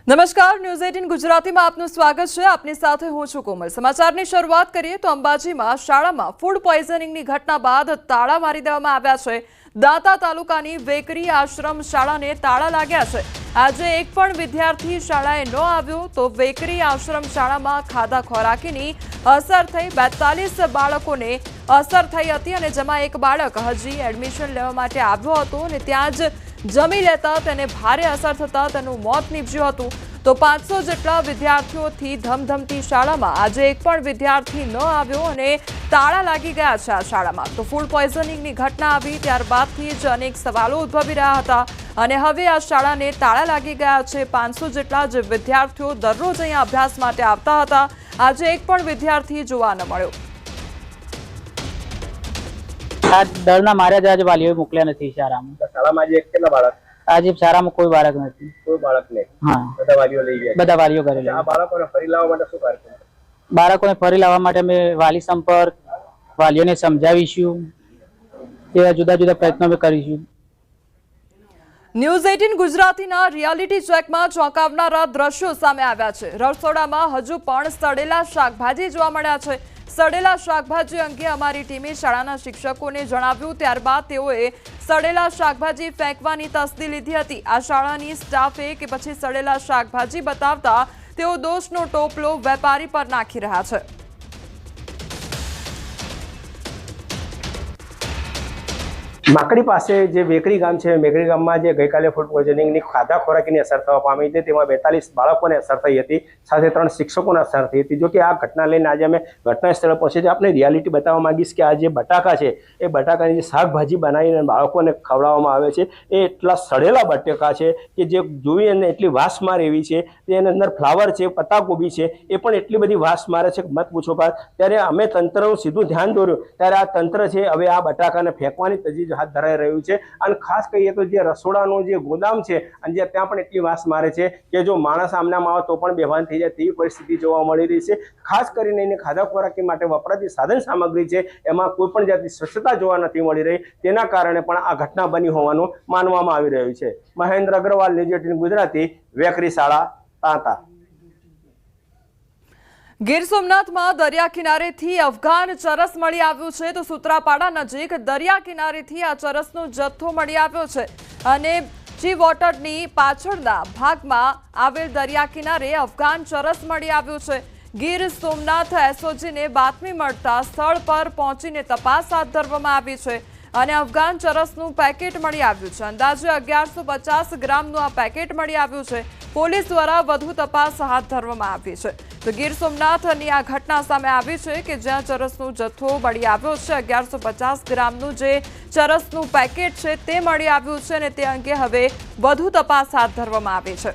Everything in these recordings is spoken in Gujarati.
નમસ્કાર, ન્યૂઝ 18 ગુજરાતીમાં આપનું સ્વાગત છે। આપની સાથે હું છું કોમલ। સમાચારની શરૂઆત કરીએ તો અંબાજીમાં શાળામાં ફૂડ પોઈઝનિંગની ઘટના બાદ તાળા મારી દેવામાં આવ્યા છે। દાંતા તાલુકાની વેકરી આશ્રમ શાળાને તાળા લાગ્યા છે। આજે એક પણ વિદ્યાર્થી શાળાએ ન આવ્યો તો વેકરી આશ્રમ શાળામાં ખાધા ખોરાકીની અસર થઈ 42 બાળકોને અસર થઈ હતી અને જેમાં એક બાળક હજી એડમિશન લેવા માટે આવ્યો હતો અને ત્યાં જ જમી લેતા તેને ભારે અસર થતા તેનું મોત નીપજ્યું હતું। તો 500 જેટલા વિદ્યાર્થીઓથી ધમધમતી શાળામાં આજે એક પણ વિદ્યાર્થી ન આવ્યો અને તાળા લાગી ગયા છે આ શાળામાં। તો ફૂડ પોઈઝનિંગની ઘટના આવી ત્યારબાદથી જ અનેક સવાલો ઉદ્ભવી રહ્યા હતા અને હવે આ શાળાને તાળા લાગી ગયા છે। 500 જેટલા જ વિદ્યાર્થીઓ દરરોજ અહીંયા અભ્યાસ માટે આવતા હતા। આજે એક પણ વિદ્યાર્થી જોવા ન મળ્યો। डरना मारे आज वालीओ मोकल्या नहीं शाळा में। शाळा में आज एक केटला बाळक? आज शाळा में कोई बाळक नहीं। कोई बाळक नहीं? हाँ, બધા વાલીઓ લઈ ગયા? બધા વાલીઓ ઘરે લઈ ગયા। આ બાળકોને ફરી લાવવા માટે શું કાર્યક્રમ? બાળકોને ફરી લાવવા માટે અમે વાલી સંપર્ક વાલીઓને સમજાવીશું, તેવા જુદા જુદા પ્રયત્નો અમે કરીશું। ન્યૂઝ 18 ગુજરાતીના રિયાલિટી ચેકમાં ચોંકાવનારા દ્રશ્યો સામે આવ્યા છે। રસોડામાં હજુ પણ સડેલા શાકભાજી જોવા મળ્યા છે। સડેલા શાકભાજી અંગે અમારી ટીમે શાળાના શિક્ષકોને જણાવ્યું, ત્યારબાદ તેઓએ સડેલા શાકભાજી ફેંકવાની તસ્દી લીધી હતી। આ શાળાની સ્ટાફે કે પછી સડેલા શાકભાજી બતાવતા તેઓ દોષનો ટોપલો વેપારી પર નાખી રહ્યા છે। માકડી પાસે જે વેકરી ગામ છે, વેકરી ગામમાં જે ગઈકાલે ફૂડ પોઈઝનિંગની ખાધા ખોરાકીની અસર થવા પામી હતી તેમાં 42 બાળકોને અસર થઈ હતી, સાથે 3 શિક્ષકોને અસર થઈ હતી। જો કે આ ઘટના લઈને આજે અમે ઘટના સ્થળે પહોંચી છે। આપણે રિયાલિટી બતાવવા માંગીશ કે આ જે બટાકા છે એ બટાકાની જે શાકભાજી બનાવીને બાળકોને ખવડાવવામાં આવે છે એ એટલા સડેલા બટાકા છે કે જે જોઈ અને એટલી વાસ મારે એવી છે। તેની અંદર ફ્લાવર છે, પત્તાકોબી છે, એ પણ એટલી બધી વાસ મારે છે મત પૂછો પાસ। ત્યારે અમે તંત્રનું સીધું ધ્યાન દોર્યું ત્યારે આ તંત્ર છે હવે આ બટાકાને ફેંકવાની તજવીજ હાથ ધરાઈ રહ્યું છે। અને ખાસ કહીએ તો જે રસોડાનું જે ગોદામ છે અને જે ત્યાં પણ એટલી વાસ મારે છે કે જો માણસ આમનામાં આવે તો પણ બેભાન થઈ જાય તેવી પરિસ્થિતિ જોવા મળી રહી છે। ખાસ કરીને એને ખાધા ખોરાકી માટે વપરાતી સાધન સામગ્રી છે એમાં કોઈ પણ જાતની સ્વચ્છતા જોવા નથી મળી રહી, તેના કારણે પણ આ ઘટના બની હોવાનું માનવામાં આવી રહ્યું છે। મહેન્દ્ર અગ્રવાલ, ન્યૂઝ 18 ગુજરાતી, વેકરી શાળા, તાંતા। ગીર સોમનાથમાં દરિયા કિનારેથી અફઘાન ચરસ મળી આવ્યું છે। તો સુત્રાપાડા નજીક દરિયા કિનારેથી આ ચરસનો જથ્થો મળી આવ્યો છે અને જી વોટરની પાછળના ભાગમાં આવેલ દરિયા કિનારે અફઘાન ચરસ મળી આવ્યું છે। ગીર સોમનાથ એસઓજીને બાતમી મળતા સ્થળ પર પહોંચીને તપાસ હાથ ધરવામાં આવી છે અને અફઘાન ચરસનું પેકેટ મળી આવ્યું છે। અંદાજે 1150 ગ્રામનું આ પેકેટ મળી આવ્યું છે। પોલીસ દ્વારા વધુ તપાસ હાથ ધરવામાં આવી છે। તો ગીર સોમનાથની આ ઘટના સામે આવી છે કે જ્યાં ચરસનો જથ્થો મળી આવ્યો છે। 1150 ગ્રામનું જે ચરસનું પેકેટ છે તે મળી આવ્યું છે અને તે અંગે હવે વધુ તપાસ હાથ ધરવામાં આવી છે।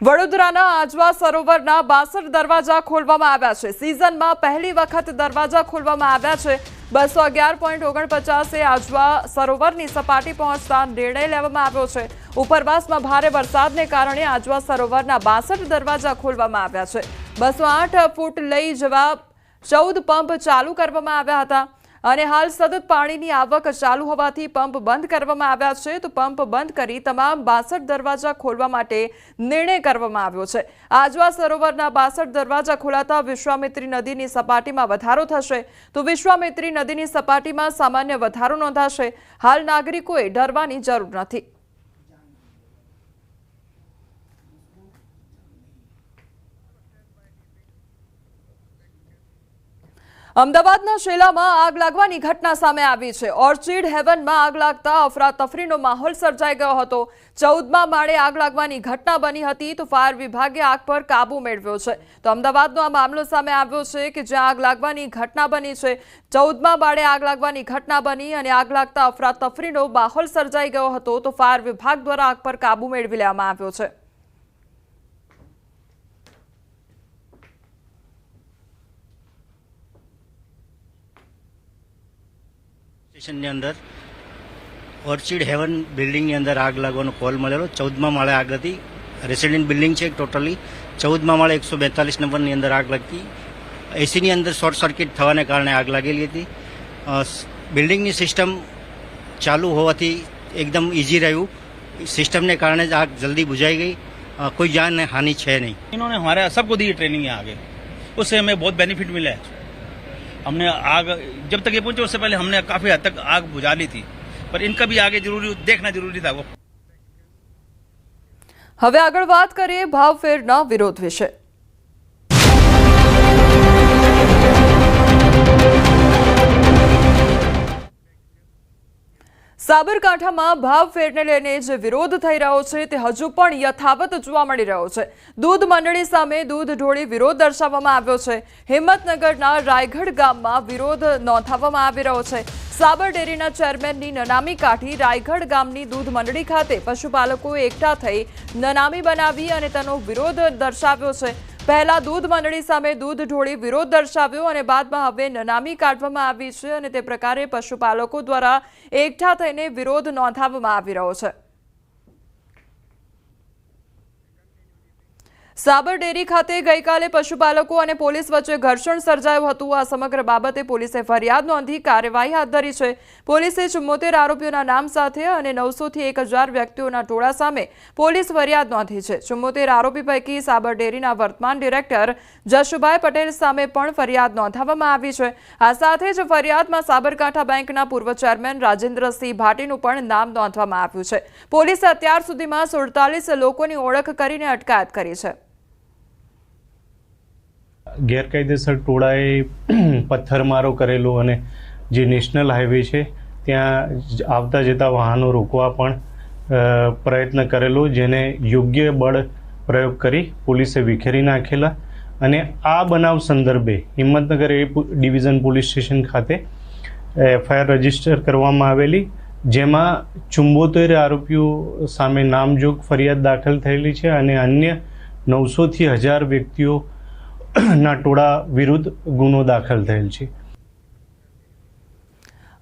વડોદરાના આજવા સરોવરના 62 દરવાજા ખોલવામાં આવ્યા છે। સિઝનમાં પહેલી વખત દરવાજા ખોલવામાં આવ્યા છે। 211.49 આજવા સરોવરની સપાટી પહોંચતા નિર્ણય લેવામાં આવ્યો છે। ઉપરવાસમાં ભારે વરસાદને કારણે આજવા સરોવરના 62 દરવાજા ખોલવામાં આવ્યા છે। 208 ફૂટ લઈ જવા 14 પંપ ચાલુ કરવામાં આવ્યા હતા અને હાલ સતત પાણીની આવક ચાલુ હોવાથી પંપ બંધ કરવામાં આવ્યા છે। તો પંપ બંધ કરી તમામ 62 દરવાજા ખોલવા માટે નિર્ણય કરવામાં આવ્યો છે। આજવા સરોવરના 62 દરવાજા ખોલાતા વિશ્વામિત્રી નદીની સપાટીમાં વધારો થશે। તો વિશ્વામિત્રી નદીની સપાટીમાં સામાન્ય વધારો નોંધાશે। હાલ નાગરિકોએ ડરવાની જરૂર નથી। અમદાવાદના શેલામાં આગ લાગવાની ઘટના સામે આવી છે। ઓર્ચિડ હેવનમાં આગ લાગતા અફરાતફરીનો માહોલ સર્જાઈ ગયો હતો। 14મા માળે આગ લાગવાની ઘટના બની હતી તો ફાયર વિભાગે આગ પર કાબુ મેળવ્યો છે। તો અમદાવાદનો આ મામલો સામે આવ્યો છે કે જ્યાં આગ લાગવાની ઘટના બની છે। 14મા માળે આગ લાગવાની ઘટના બની અને આગ લાગતા અફરાતફરીનો માહોલ સર્જાઈ ગયો હતો તો ફાયર વિભાગ દ્વારા આગ પર કાબુ મેળવી લેવામાં આવ્યો છે। સ્ટેશનની અંદર ઓર્ચિડ હેવન બિલ્ડિંગની અંદર આગ લાગવાનો કોલ મળેલો। 14મા માળે આગ હતી। રેસિડેન્ટ બિલ્ડિંગ છે ટોટલી। 14મા માળે 142 નંબરની અંદર આગ લાગતી। એસીની અંદર શોર્ટ સર્કિટ થવાને કારણે આગ લાગેલી હતી। બિલ્ડિંગની સિસ્ટમ ચાલુ હોવાથી એકદમ ઇઝી રહ્યું. સિસ્ટમને કારણે જ આગ જલ્દી બુझाई गई. कोई जान हानि है नहीं. इन्होंने हमारे सबको दी ट्रेनिंग यहाँ आगे, उससे हमें बहुत बेनिफिट मिला है. हमने आग जब तक ये पहुंचे उससे पहले हमने काफी हद तक आग बुझा ली थी, पर इनका भी आगे जरूरी देखना जरूरी था. वो હવે આગળ વાત કરીએ ભાવફેરના વિરોધ વિશે. સાબરકાંઠામાં ભાવફેરને લઈને જે વિરોધ થઈ રહ્યો છે તે હજુ પણ યથાવત જોવા મળી રહ્યો છે. દૂધ મંડળી સામે દૂધ ઢોળી વિરોધ દર્શાવવામાં આવ્યો છે. હિંમતનગરના રાયગઢ ગામમાં વિરોધ નોંધાવવામાં આવી રહ્યો છે. સાબર ડેરીના ચેરમેનની નનામી કાઢી રાયગઢ ગામની દૂધ મંડળી ખાતે પશુપાલકોએ એકઠા થઈ નનામી બનાવી અને તેનો વિરોધ દર્શાવ્યો છે. પહેલા દૂધ મંડળી સામે દૂધ ઢોળી વિરોધ દર્શાવ્યો અને બાદમાં હવે નનામી કાઢવામાં આવી છે અને તે પ્રકારે પશુપાલકો દ્વારા એકઠા થઈને વિરોધ નોંધાવવામાં આવી રહ્યો છે. સાબર ડેરી ખાતે ગઈકાલે પશુપાલકો અને પોલીસ વચ્ચે ઘર્ષણ સર્જાયું હતું. આ સમગ્ર બાબતે પોલીસે ફરિયાદ નોંધી કાર્યવાહી હાથ ધરી છે. પોલીસે 74 આરોપીઓના નામ સાથે અને 900 થી 1000 વ્યક્તિઓના ટોળા સામે પોલીસ ફરિયાદ નોંધી છે. 74 આરોપી પૈકી સાબર ડેરીના વર્તમાન ડિરેક્ટર જશુભાઈ પટેલ સામે પણ ફરિયાદ નોંધાવવામાં આવી છે. આ સાથે જ ફરિયાદમાં સાબરકાંઠા બેંકના પૂર્વ ચેરમેન રાજેન્દ્રસિંહ ભાટીનું પણ નામ નોંધવામાં આવ્યું છે. પોલીસે અત્યાર સુધીમાં 47 લોકોની ઓળખ કરીને અટકાયત કરી છે. ગેરકાયદેસર ટોળાએ પથ્થરમારો કરેલો અને જે નેશનલ હાઈવે છે ત્યાં આવતા જતા વાહનો રોકવા પણ પ્રયત્ન કરેલો, જેને યોગ્ય બળ પ્રયોગ કરી પોલીસે વિખેરી નાખેલા. અને આ બનાવ સંદર્ભે હિંમતનગર એ ડિવિઝન પોલીસ સ્ટેશન ખાતે એફઆઈઆર રજીસ્ટર કરવામાં આવેલી, જેમાં 74 આરોપીઓ સામે નામજોગ ફરિયાદ દાખલ થયેલી છે અને અન્ય 900 થી 1000 વ્યક્તિઓ ના ટોળા વિરુદ્ધ ગુનો દાખલ થયેલ છે.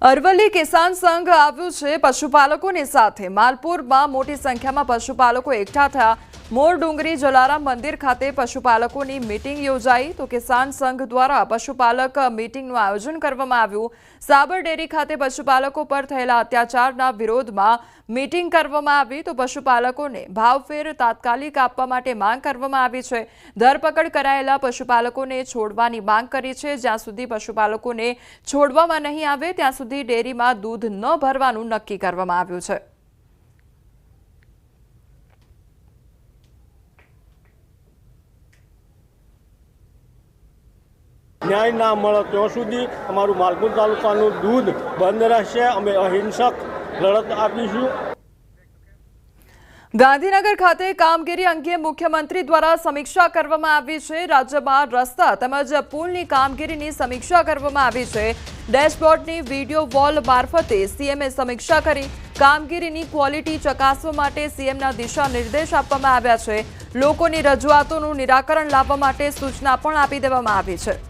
અરવલ્લી કિસાન સંઘ આવ્યું છે પશુપાલકોની સાથે. માલપુરમાં મોટી સંખ્યામાં પશુપાલકો એકઠા થયા. મોર ડુંગરી જલારામ મંદિર ખાતે પશુપાલકોની મીટિંગ યોજાઈ તો કિસાન સંઘ દ્વારા પશુપાલક મીટિંગનું આયોજન કરવામાં આવ્યું. સાબર ડેરી ખાતે પશુપાલકો પર થયેલા અત્યાચારના વિરોધમાં મીટિંગ કરવામાં આવી તો પશુપાલકોને ભાવફેર તાત્કાલિક આપવા માટે માંગ કરવામાં આવી છે. ધરપકડ કરાયેલા પશુપાલકોને છોડવાની માંગ કરી છે. જ્યાં સુધી પશુપાલકોને છોડવામાં નહીં આવે ત્યાં સુધી ડેરીમાં દૂધ ન ભરવાનું નક્કી કરવામાં આવ્યું છે. ન્યાય ના મળે ત્યાં સુધી અમારું માલપુર તાલુકાનું દૂધ બંધ રહેશે. અમે અહિંસક લડત આપીશું. ગાંધીનગર ખાતે કામગીરી અંગે મુખ્યમંત્રી દ્વારા સમીક્ષા કરવામાં આવી છે. રાજ્યમાં રસ્તા તેમજ પુલની કામગીરીની સમીક્ષા કરવામાં આવી છે. ડેશબોર્ડની વિડીયો વોલ મારફતે સીએમએ સમીક્ષા કરી. કામગીરીની ક્વોલિટી ચકાસવા માટે સીએમના દિશા નિર્દેશ આપવામાં આવ્યા છે. લોકોની રજૂઆતોનું નિરાકરણ લાવવા માટે સૂચના પણ આપી દેવામાં આવી છે.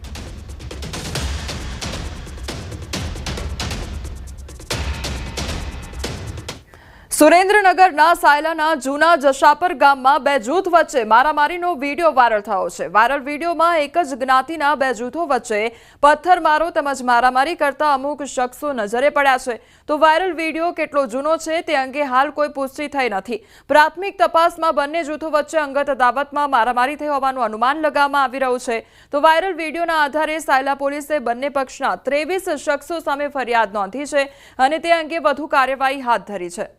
સુરેન્દ્રનગરના સાયલાના જૂના જશાપર ગામમાં બે જૂથ વચ્ચે મારામારીનો વિડીયો વાયરલ થયો છે. વાયરલ વિડીયોમાં એક જ જ્ઞાતિના બે જૂથો વચ્ચે પથ્થરમારો તેમજ મારામારી કરતા અમુક શખ્સો નજરે પડ્યા છે. તો વાયરલ વિડીયો કેટલો જૂનો છે તે અંગે હાલ કોઈ પુષ્ટિ થઈ નથી. પ્રાથમિક તપાસમાં બંને જૂથો વચ્ચે અંગત અદાવતમાં મારામારી થઈ હોવાનું અનુમાન લગાવવામાં આવી રહ્યું છે. તો વાયરલ વિડીયોના આધારે સાયલા પોલીસે બંને પક્ષના 23 શખ્સો સામે ફરિયાદ નોંધી છે અને તે અંગે વધુ કાર્યવાહી હાથ ધરી છે.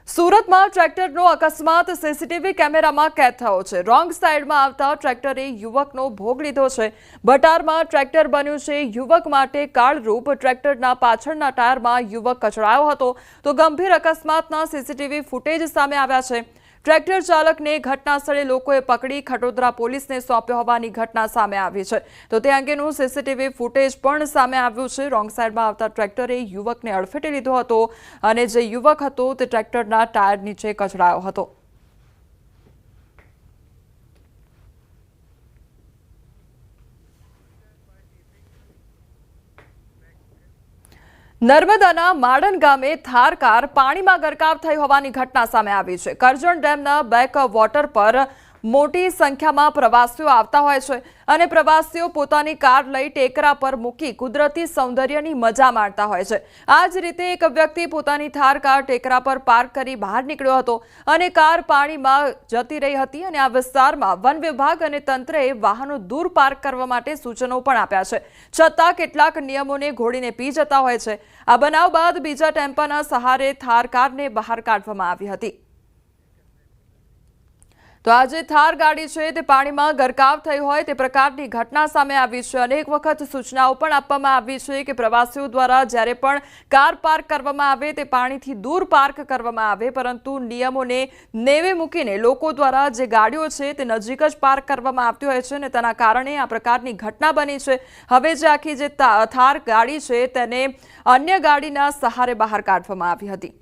સુરતમાં ટ્રેક્ટરનો અકસ્માત સીસીટીવી કેમેરામાં કેદ થયો છે. રોંગ સાઈડમાં આવતા ટ્રેક્ટરે યુવકનો ભોગ લીધો છે. બટારમાં ટ્રેક્ટર બન્યું છે યુવક માટે કાળરૂપ. ટ્રેક્ટરના પાછળના ટાયરમાં યુવક કચડાયો હતો તો ગંભીર અકસ્માતના સીસીટીવી ફૂટેજ સામે આવ્યા છે. ટ્રેક્ટર ચાલકને ઘટના સ્થળે લોકોએ પકડી ખટોદરા પોલીસને સોંપ્યો હોવાની ઘટના સામે આવી છે. તો તે અંગેનું સીસીટીવી ફૂટેજ પણ સામે આવ્યું છે. રોંગ સાઈડમાં આવતા ટ્રેક્ટરે યુવકને અડફેટે લીધો હતો અને જે યુવક હતો તે ટ્રેક્ટરના ટાયર નીચે કચડાયો હતો. નર્મદાના માડન ગામે થાર કાર પાણીમાં ગરકાવ થઈ હોવાની ઘટના સામે આવી છે. કરજણ ડેમના બેક વોટર પર મોટી સંખ્યામાં પ્રવાસીઓ આવતા હોય છે અને પ્રવાસીઓ પોતાની કાર લઈ ટેકરા પર મૂકી કુદરતી સૌંદર્યની મજા માણતા હોય છે। આ જ રીતે એક વ્યક્તિ પોતાની થાર કાર ટેકરા પર પાર્ક કરી બહાર નીકળ્યો હતો અને કાર પાણીમાં જતી રહી હતી અને આ વિસ્તારમાં વન વિભાગ અને તંત્રએ વાહનો દૂર પાર્ક કરવા માટે સૂચનો પણ આપ્યા છે, છતાં કેટલાક નિયમોને ઘોડીને પી જતા હોય છે। આ બનાવ બાદ બીજા ટેમ્પાના સહારે થાર કારને બહાર કાઢવામાં આવી હતી। તો આજે થાર ગાડી છે તે પાણીમાં ગરકાવ થઈ હોય તે પ્રકારની ઘટના સામે આવી છે। અનેક વખત સૂચનાઓ પણ આપવામાં આવી છે કે પ્રવાસીઓ દ્વારા જ્યારે પણ કાર પાર્ક કરવામાં આવે તે પાણીથી દૂર પાર્ક કરવામાં આવે, પરંતુ નિયમોને નેવે મૂકીને લોકો દ્વારા જે ગાડીઓ છે તે નજીક જ પાર્ક કરવામાં આવતી હોય છે અને તેના કારણે આ પ્રકારની ઘટના બની છે। હવે જે આખી જે થાર ગાડી છે તેને અન્ય ગાડીના સહારે બહાર કાઢવામાં આવી હતી।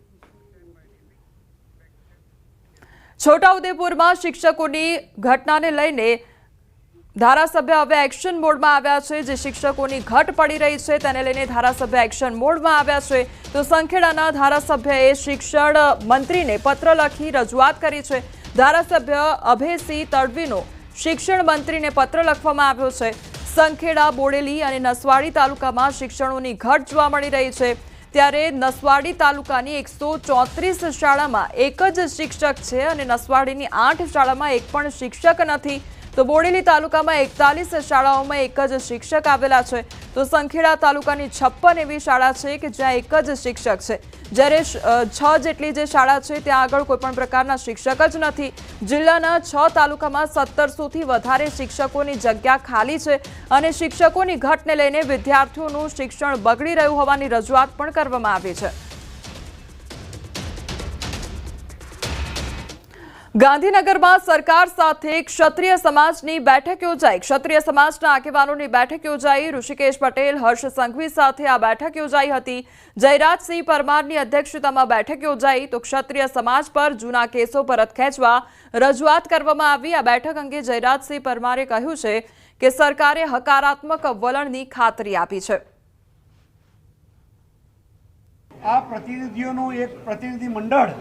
છોટાઉદેપુરમાં શિક્ષકોની ઘટનાને લઈને ધારાસભ્ય હવે એક્શન મોડમાં આવ્યા છે। જે શિક્ષકોની ઘટ પડી રહી છે તેને લઈને ધારાસભ્ય એક્શન મોડમાં આવ્યા છે। તો સંખેડાના ધારાસભ્યએ શિક્ષણ મંત્રીને પત્ર લખી રજૂઆત કરી છે। ધારાસભ્ય અભયસિંહ તડવીનો શિક્ષણ મંત્રીને પત્ર લખવામાં આવ્યો છે। સંખેડા, બોડેલી અને નસવાડી તાલુકામાં શિક્ષકોની ઘટ જોવા મળી રહી છે। ત્યારે નસવાડી તાલુકાની 134 શાળામાં એક જ શિક્ષક છે અને નસવાડીની 8 શાળામાં એક પણ શિક્ષક નથી। તો બોડેલી તાલુકામાં 41 શાળાઓમાં એક જ શિક્ષક આવેલા છે। તો સંખેડા તાલુકાની 56 એવી શાળા છે કે જ્યાં એક જ શિક્ષક છે, જ્યારે 6 જેટલી જે શાળા છે ત્યાં આગળ કોઈ પણ પ્રકારના શિક્ષક જ નથી। જિલ્લાના 6 તાલુકામાં 1700થી વધારે શિક્ષકોની જગ્યા ખાલી છે અને શિક્ષકોની ઘટને લઈને વિદ્યાર્થીઓનું શિક્ષણ બગડી રહ્યું હોવાની રજૂઆત પણ કરવામાં આવી છે। ગાંધીનગરમાં સરકાર સાથે ક્ષત્રિય સમાજની બેઠક યોજાઈ। ક્ષત્રિય સમાજના આગેવાનોની બેઠક યોજાઈ। ઋષિકેશ પટેલ, હર્ષ સંઘવી સાથે આ બેઠક યોજાઈ હતી। જયરાજસિંહ પરમારની અધ્યક્ષતામાં બેઠક યોજાઈ। તો ક્ષત્રિય સમાજ પર જૂના કેસો પરત ખેંચવા રજૂઆત કરવામાં આવી। આ બેઠક અંગે જયરાજસિંહ પરમારે કહ્યું છે કે સરકારે હકારાત્મક વલણની ખાતરી આપી છે। આ પ્રતિનિધિઓનું એક પ્રતિનિધિ મંડળ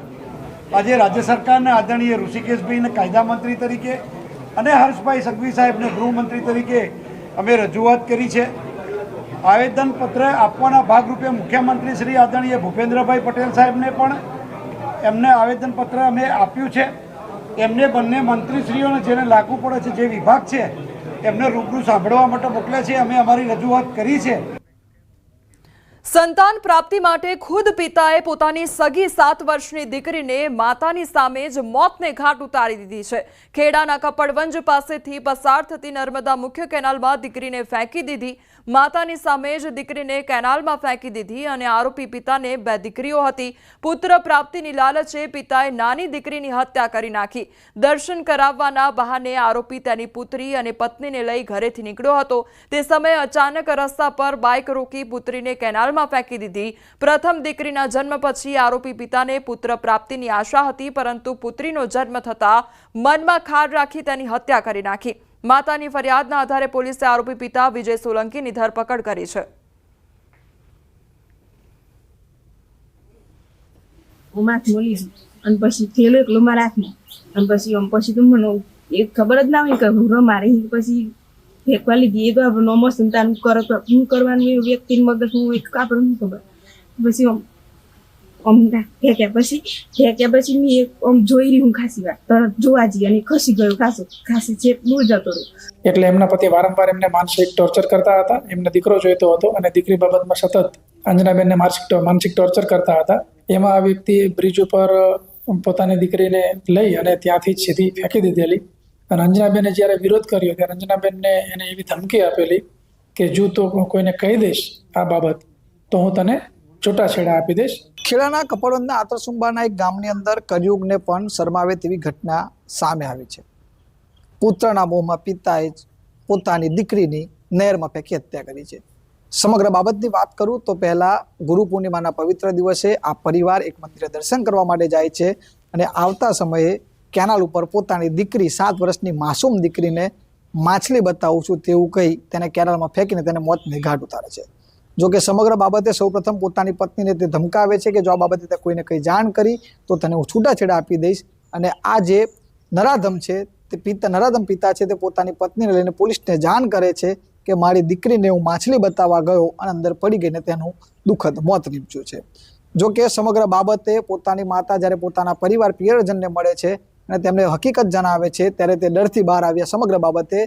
આજે રાજ્ય સરકારના આદરણીય ઋષિકેશભાઈને કાયદા મંત્રી તરીકે અને હર્ષભાઈ સંઘવી સાહેબને ગૃહમંત્રી તરીકે અમે રજૂઆત કરી છે। આવેદનપત્ર આપવાના ભાગરૂપે મુખ્યમંત્રી શ્રી આદરણીય ભૂપેન્દ્રભાઈ પટેલ સાહેબને પણ એમને આવેદનપત્ર અમે આપ્યું છે। એમને બંને મંત્રીશ્રીઓને જેને લાગુ પડે છે, જે વિભાગ છે, એમને રૂબરૂ સાંભળવા માટે મોકલ્યા છે। અમે અમારી રજૂઆત કરી છે। સંતાન પ્રાપ્તિ માટે ખુદ પિતાએ પોતાની સગી 7 વર્ષની દીકરીને માતાની સામે જ મોતને ઘાટ ઉતારી દીધી છે। ખેડાના કપડવંજ પાસેથી પસાર થતી નર્મદા મુખ્ય કેનાલમાં દીકરીને ફેંકી દીધી। માતાની સામે જ દીકરીને કેનાલમાં ફેંકી દીધી અને આરોપી પિતાને 2 દીકરીઓ હતી। પુત્ર પ્રાપ્તિની લાલચે પિતાએ નાની દીકરીની હત્યા કરી નાખી। દર્શન કરાવવાના બહાને આરોપી તેની પુત્રી અને પત્નીને લઈ ઘરેથી નીકળ્યો હતો। તે સમયે અચાનક રસ્તા પર બાઇક રોકી પુત્રીને કેનાલમાં ફેંકી દીધી। પ્રથમ દીકરીના જન્મ પછી આરોપી પિતાને પુત્ર પ્રાપ્તિની આશા હતી, પરંતુ પુત્રીનો જન્મ થતાં મનમાં ખાર રાખી તેની હત્યા કરી નાખી। માતાની ફરિયાદના આધારે પોલીસે આરોપી પિતા વિજય સોલંકીની ધરપકડ કરી છે। અને પછી થેલો એકલો માં રાખી અને પછી તો મને એક ખબર જ ના હોય કે હું મારી પછી ફેંકવા લીધી। એ તો નોમો સંતાન હું કરવાનું વ્યક્તિ મગજ હું એક કાપડ નહીં ખબર। પછી ફેંક્યા પછી મેં જોઈ રહી હું ખાસી વાર તરત જોવા જઈએ અને ખસી ગયો ખાસી છે દૂર જતો રહ્યો। એટલે એમના પતિ વારંવાર એમને માનસિક ટોર્ચર કરતા હતા। એમને દીકરો જોઈતો હતો અને દીકરી બાબતમાં સતત અંજનાબેનને માનસિક ટોર્ચર કરતા હતા। એમાં આ વ્યક્તિએ બ્રિજ ઉપર પોતાની દીકરીને લઈ અને ત્યાંથી સીધી ફેંકી દીધેલી અને અંજનાબેને જ્યારે વિરોધ કર્યો ત્યારે અંજનાબેનને એને એવી ધમકી આપેલી કે જો તો કોઈને કહી દઈશ આ બાબત તો હું તને છૂટાછેડા આપી દઈશ। ખેડાના કપડવંજના આતરસુંબાના એક ગામની અંદર કલયુગને પણ શરમાવે તેવી ઘટના સામે આવી છે। પુત્રના મોહમાં પિતાએ જ પોતાની દીકરીની નહેરમાં ફેંકી હત્યા કરી છે। સમગ્ર બાબતની વાત કરું તો પહેલા ગુરુ પૂર્ણિમાના પવિત્ર દિવસે આ પરિવાર એક મંદિરે દર્શન કરવા માટે જાય છે અને આવતા સમયે કેનાલ ઉપર પોતાની દીકરી 7 વર્ષની માસૂમ દીકરીને માછલી બતાવું છું તેવું કહી તેને કેનાલમાં ફેંકીને તેને મોતને ઘાટ ઉતારે છે। જો કે સમગ્ર બાબતે સૌપ્રથમ પોતાની પત્નીને તે ધમકાવે છે કે જો આ બાબતે તે કોઈને કંઈ જાણ કરી તો તને હું છૂટાછેડા આપી દઈશ અને આ જે નરાધમ છે નરાધમ પિતા છે તે પોતાની પત્નીને લઈને પોલીસને જાણ કરે છે કે મારી દીકરીને હું માછલી બતાવવા ગયો અને અંદર પડી ગઈને તેનું દુઃખદ મોત નીપજ્યું છે. જો કે સમગ્ર બાબતે પોતાની માતા જ્યારે પોતાના પરિવાર પ્રિયજનને મળે છે અને તેમને હકીકત જણાવે છે ત્યારે તે ડરથી બહાર આવ્યા સમગ્ર બાબતે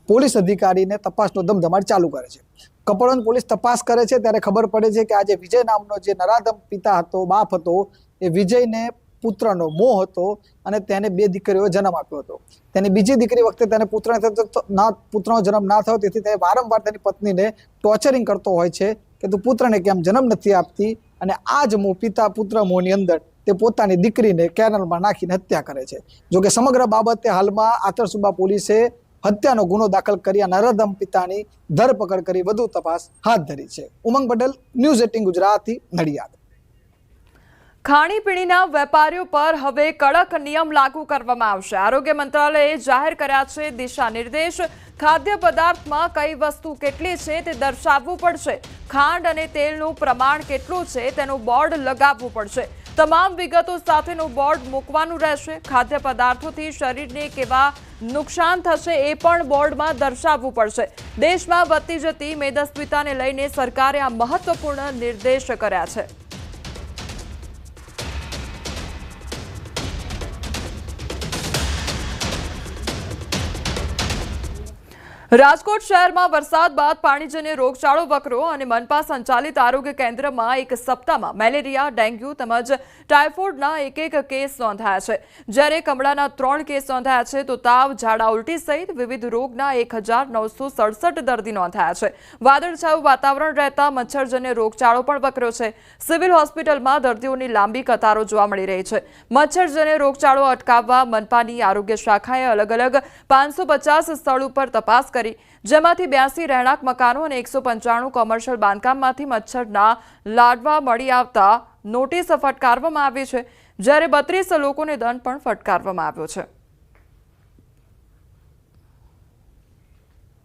પોલીસ અધિકારીને તપાસનો ધમધમાટ ચાલુ કરે છે. કપડવંજ પોલીસ તપાસ કરે છે ત્યારે ખબર પડે છે કે આજે વિજય નામનો જે નરાધમ પિતા હતો, બાપ હતો, એ વિજયને પુત્રનો મોહ હતો અને તેને 2 દીકરીઓ જન્મ આપ્યો હતો. તેની બીજી દીકરી વખતે તેને પુત્રનો જન્મ ના થયો, તેથી તે વારંવાર તેની પત્નીને ટોર્ચરિંગ કરતો હોય છે કે તું પુત્રને કેમ જન્મ નથી આપતી, અને આ જ મોહ પુત્ર મોહની અંદર તે પોતાની દીકરીને કેરલમાં નાખીને હત્યા કરે છે. જોકે સમગ્ર બાબતે હાલમાં આતરસુબા પોલીસે હત્યાનો ગુનો દાખલ કરી નરાધમ પિતાની ધરપકડ કરી વધુ તપાસ હાથ ધરી છે. ઉમંગ પટેલ, ન્યૂઝ 18 ગુજરાતી, નડિયાદ. ખાણીપીણીના વેપારીઓ પર હવે કડક નિયમ લાગુ કરવામાં આવશે. આરોગ્ય મંત્રાલયે જાહેર કર્યા છે દિશા નિર્દેશ. ખાદ્ય પદાર્થમાં કઈ વસ્તુ કેટલી છે તે દર્શાવવું પડશે. ખાંડ અને તેલનું પ્રમાણ કેટલું છે તેનું બોર્ડ લગાવવું પડશે. તમામ વિગતો સાથેનું બોર્ડ મૂકવાનું રહેશે. ખાદ્ય પદાર્થોથી શરીરને કેવા નુકસાન થશે એ પણ બોર્ડમાં દર્શાવવું પડશે. દેશમાં વધતી જતી મેદસ્વીતાને લઈને સરકારે આ મહત્વપૂર્ણ નિર્દેશ કર્યા છે. રાજકોટ શહેરમાં વરસાદ બાદ પાણીજન્ય રોગચાળો વકર્યો અને મનપા સંચાલિત આરોગ્ય કેન્દ્રમાં એક સપ્તાહમાં મેલેરિયા, ડેન્ગ્યુ તેમજ ટાઇફોઇડના 1 કેસ નોંધાયા છે. જ્યારે કમળાના 3 કેસ નોંધાયા છે તો તાવ, ઝાડા, ઉલટી સહિત વિવિધ રોગના 1967 દર્દી નોંધાયા છે. વાદળછાયું વાતાવરણ રહેતા મચ્છરજન્ય રોગચાળો પણ વકર્યો છે. સિવિલ હોસ્પિટલમાં દર્દીઓની લાંબી કતારો જોવા મળી રહી છે. મચ્છરજન્ય રોગચાળો અટકાવવા મનપાની આરોગ્ય શાખાએ અલગ અલગ 550 સ્થળ ઉપર તપાસ કરી, જેમાંથી 82 રહેણાંક મકાનો અને 195 કોમર્શિયલ બાંધકામમાંથી મચ્છરના લાડવા મળી આવતા નોટિસ ફટકારવામાં આવી છે. જ્યારે 32 લોકોને દંડ પણ ફટકારવામાં આવ્યો છે.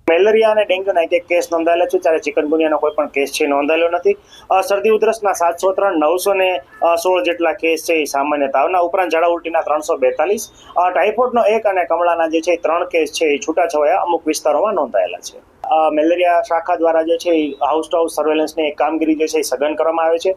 મેલેરિયા અને ડેન્ગ્યુના 1 કેસ નોંધાયેલા છે, જ્યારે ચિકનગુનિયાનો કોઈ પણ કેસ છે નોંધાયેલો નથી. શરદી ઉધરસના 703, 916 જેટલા કેસ છે એ સામાન્ય તાવના, ઉપરાંત ઝાડા ઉલટીના 342, ટાઇફોઇડનો 1 અને કમળાના જે છે 3 કેસ છે એ છૂટાછવાયા અમુક વિસ્તારોમાં નોંધાયેલા છે. મેલેરિયા શાખા દ્વારા જે છે હાઉસ ટુ હાઉસ સર્વેલન્સની એક કામગીરી જે છે એ સઘન કરવામાં આવે છે.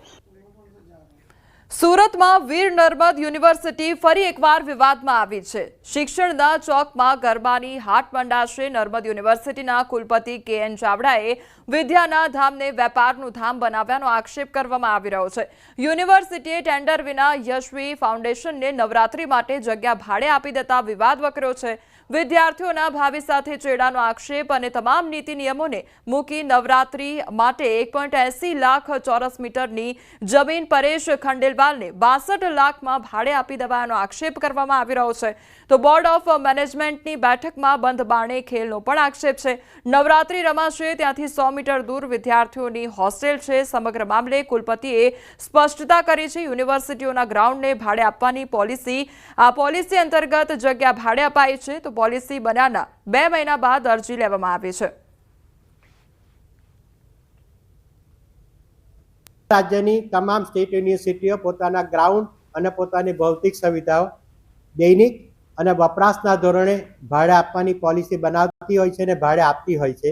સુરતમાં વીર નર્મદ યુનિવર્સિટી ફરી એકવાર વિવાદમાં આવી છે. શિક્ષણના ચોકમાં ગરબાની હાટ મંડાશે. નર્મદ યુનિવર્સિટીના કુલપતિ KN ચાવડાએ વિદ્યાના ધામને વેપારનું ધામ બનાવ્યાનો આક્ષેપ કરવામાં આવી રહ્યો છે. યુનિવર્સિટીએ ટેન્ડર વિના યશવી ફાઉન્ડેશનને નવરાત્રી માટે જગ્યા ભાડે આપી દેતા વિવાદ વકર્યો છે. વિદ્યાર્થીઓના ભાવિ સાથે ચેડાનો આક્ષેપ અને તમામ નીતિ નિયમોને મૂકી નવરાત્રી માટે 1.80 લાખ ચોરસ મીટરની જમીન પરેશ ખંડેલવાલને 62 લાખમાં ભાડે આપી દેવાનો આક્ષેપ કરવામાં આવી રહ્યો છે. તો બોર્ડ ઓફ મેનેજમેન્ટની બેઠકમાં બંધ બારણે ખેલનો પણ આક્ષેપ છે. નવરાત્રી રમાશે ત્યાંથી 100 મીટર દૂર વિદ્યાર્થીઓની હોસ્ટેલ છે. સમગ્ર મામલે કુલપતિએ સ્પષ્ટતા કરી છે. યુનિવર્સિટીઓના ગ્રાઉન્ડને ભાડે આપવાની પોલિસી અંતર્ગત જગ્યા ભાડે અપાઈ છે. તો પોલિસી બન્યાના 2 મહિના બાદ અરજી લેવામાં આવી છે. રાજ્યની તમામ સ્ટેટ યુનિવર્સિટીઓ પોતાના ગ્રાઉન્ડ અને પોતાની ભૌતિક સુવિધાઓ દૈનિક અને વપરાશના ધોરણે ભાડે આપવાની પોલિસી બનાવતી હોય છે અને ભાડે આપતી હોય છે.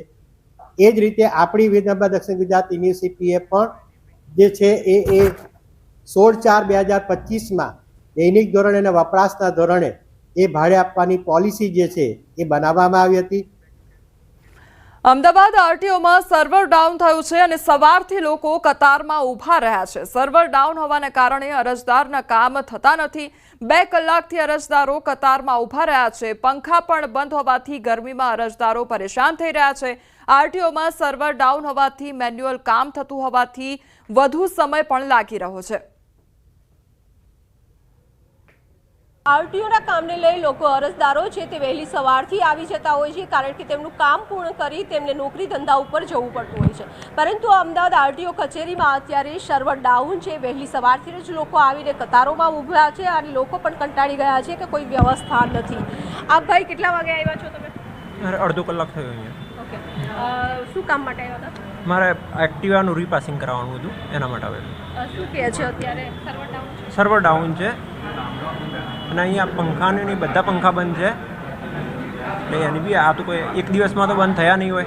એ જ રીતે આપણી વિધાનસભા દક્ષિણ ગુજરાત યુનિવર્સિટીએ પણ જે છે એ 16/4/2025માં દૈનિક ધોરણે અને વપરાશના ધોરણે એ ભાડે આપવાની પોલિસી જે છે એ બનાવવામાં આવી હતી. અમદાવાદ આરટીઓમાં સર્વર ડાઉન થયું છે અને સવારથી લોકો કતારમાં ઊભા રહ્યા છે. સર્વર ડાઉન હોવાને કારણે અરજદારના કામ થતા નથી. 2 કલાકથી અરજદારો કતારમાં ઊભા રહ્યા છે. પંખા પણ બંધ હોવાથી ગરમીમાં અરજદારો પરેશાન થઈ રહ્યા છે. આરટીઓમાં સર્વર ડાઉન હોવાથી મેન્યુઅલ કામ થતું હોવાથી વધુ સમય પણ લાગી રહ્યો છે. આરટીઓના કામને લઈ લોકો અરજદારો છે તે વહેલી સવારથી આવી જતા હોય છે, કારણ કે તેમનું કામ પૂર્ણ કરી તેમને નોકરી ધંધા ઉપર જવું પડતું હોય છે. પરંતુ અમદાવાદ આરટીઓ કચેરીમાં અત્યારે સર્વર ડાઉન છે. વહેલી સવારથી જ લોકો આવીને કતારોમાં ઊભા છે અને લોકો પણ કંટાળી ગયા છે કે કોઈ વ્યવસ્થા નથી. આપ ભાઈ કેટલા વાગે આવ્યા છો તમે? મારે અડધો કલાક થયો અહીંયા. ઓકે, શું કામ માટે આવ્યા હતા? મારે એક્ટિવાનું રીપાસિંગ કરાવવાનું હતું, એના માટે આવેલું. શું કહે છે અત્યારે? સર્વર ડાઉન છે. સર્વર ડાઉન છે અને અહીંયા પંખાની બધા પંખા બંધ છે એટલે એની બી આ તો કોઈ એક દિવસમાં તો બંધ થયા નહીં હોય.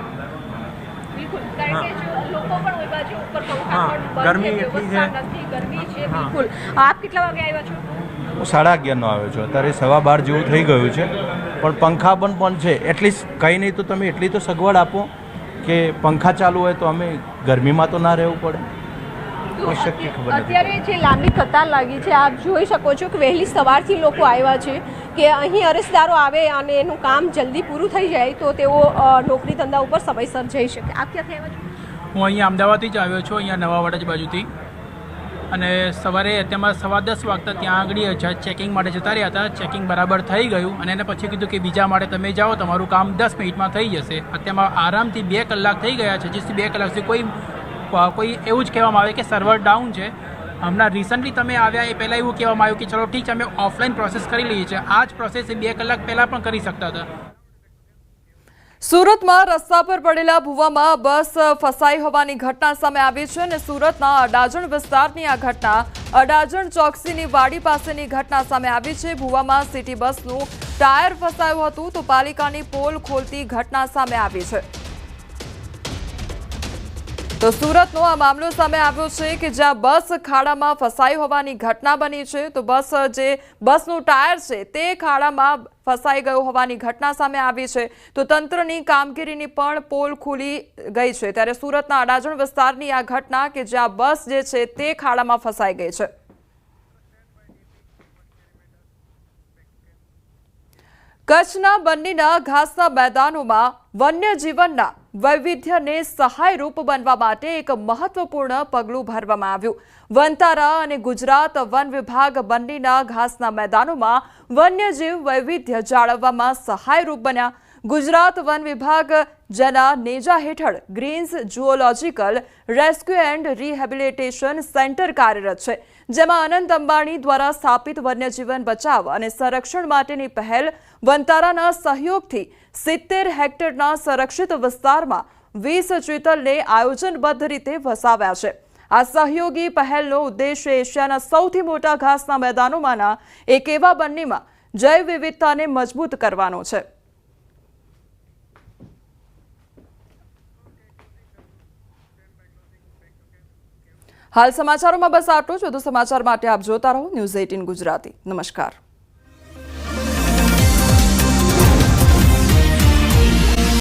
બિલકુલ, કારણ કે જો લોકો પણ ઓય બાજુ ઉપર પંખા હા, પણ બંધ ગરમી છે, એટલી વ્યવસ્થા છે. નથી, ગરમી છે. હા. બિલકુલ. આપ કેટલા વાગે આવ્યા છો? હું 11:30નો આવ્યો છું. અત્યારે 12:15 જેવું થઈ ગયું છે, પણ પંખા પણ છે. એટલીસ્ટ કંઈ નહીં તો તમે એટલી તો સગવડ આપો કે પંખા ચાલુ હોય તો અમે ગરમીમાં તો ના રહેવું પડે. કોઈ શક્ય ખબર નથી. અત્યારે જે લાંબી કતાર લાગી છે, આપ જોઈ શકો છો કે વહેલી સવારથી લોકો આવ્યા છે કે અહીં અરજદારો આવે અને એનું કામ જલ્દી પૂરું થઈ જાય તો તેઓ નોકરી ધંધા ઉપર સમયસર જઈ શકે. આપ ક્યાંથી આવ્યા છો? હું અહીંયા અમદાવાદથી જ આવ્યો છું, અહીંયા નવા વડજ બાજુથી. અને સવારે તેમાં 10:15 વાગતા ત્યાં આગળ ચેકિંગ માટે જતા રહ્યા હતા. ચેકિંગ બરાબર થઈ ગયું અને એને પછી કીધું કે બીજા માટે તમે જાઓ, તમારું કામ 10 મિનિટમાં થઈ જશે. અત્યારમાં આરામથી 2 કલાક થઈ ગયા છે, જેથી 2 કલાકથી કોઈ એવું જ કહેવામાં આવે કે સર્વર ડાઉન છે. હમણાં રિસન્ટલી તમે આવ્યા એ પહેલાં એવું કહેવામાં આવ્યું કે ચલો ઠીક છે, અમે ઓફલાઈન પ્રોસેસ કરી લઈએ છીએ. આ જ પ્રોસેસ 2 કલાક પહેલાં પણ કરી શકતા હતા. સુરતમાં રસ્તા પર પડેલા ભૂવામાં બસ ફસાઈ હોવાની ઘટના સામે આવી છે અને સુરતના અડાજણ વિસ્તારની આ ઘટના અડાજણ ચોકસીની વાડી પાસેની ઘટના સામે આવી છે. ભૂવામાં સિટી બસનું ટાયર ફસાયું હતું તો પાલિકાની પોલ ખોલતી ઘટના સામે આવી છે. તો સુરતનો આ મામલો સામે આવ્યો છે કે જ્યાં બસ ખાડામાં ફસાઈ હોવાની ઘટના બની છે. તો બસનું ટાયર છે તે ખાડામાં ફસાઈ ગયું હોવાની ઘટના સામે આવી છે. તો તંત્રની કામગીરીની પણ પોલ ખુલી ગઈ છે. ત્યારે સુરતના અડાજણ વિસ્તારની આ ઘટના કે જ્યાં બસ જે છે તે ખાડામાં ફસાઈ ગઈ છે. કચ્છના બન્નીના ઘાસના મેદાનોમાં વન્યજીવનના વૈવિધ્યને સહાયરૂપ બનવા માટે એક મહત્વપૂર્ણ પગલું ભરવામાં આવ્યું. વનતારા અને ગુજરાત વન વિભાગ બન્નીના ઘાસના મેદાનોમાં વન્યજીવ વૈવિધ્ય જાળવવામાં સહાયરૂપ બન્યા. ગુજરાત વન વિભાગ જેના નેજા હેઠળ Greens Zoological Rescue and Rehabilitation Centre કાર્યરત છે, જેમાં અનંત અંબાણી દ્વારા સ્થાપિત વન્યજીવન બચાવ અને સંરક્ષણ માટેની પહેલ વનતારાના સહયોગથી 70 હેક્ટરના સંરક્ષિત વિસ્તારમાં 20 ચિતલને આયોજનબદ્ધ રીતે વસાવ્યા છે. આ સહયોગી પહેલનો ઉદ્દેશ એશિયાના સૌથી મોટા ઘાસના મેદાનોમાંના એક એવા બન્નીમાં જૈવ વિવિધતાને મજબૂત કરવાનો છે. હાલ સમાચારોમાં બસ આટલું જ. વધુ સમાચાર માટે આપ જોતા રહો ન્યૂઝ 18 ગુજરાતી. નમસ્કાર.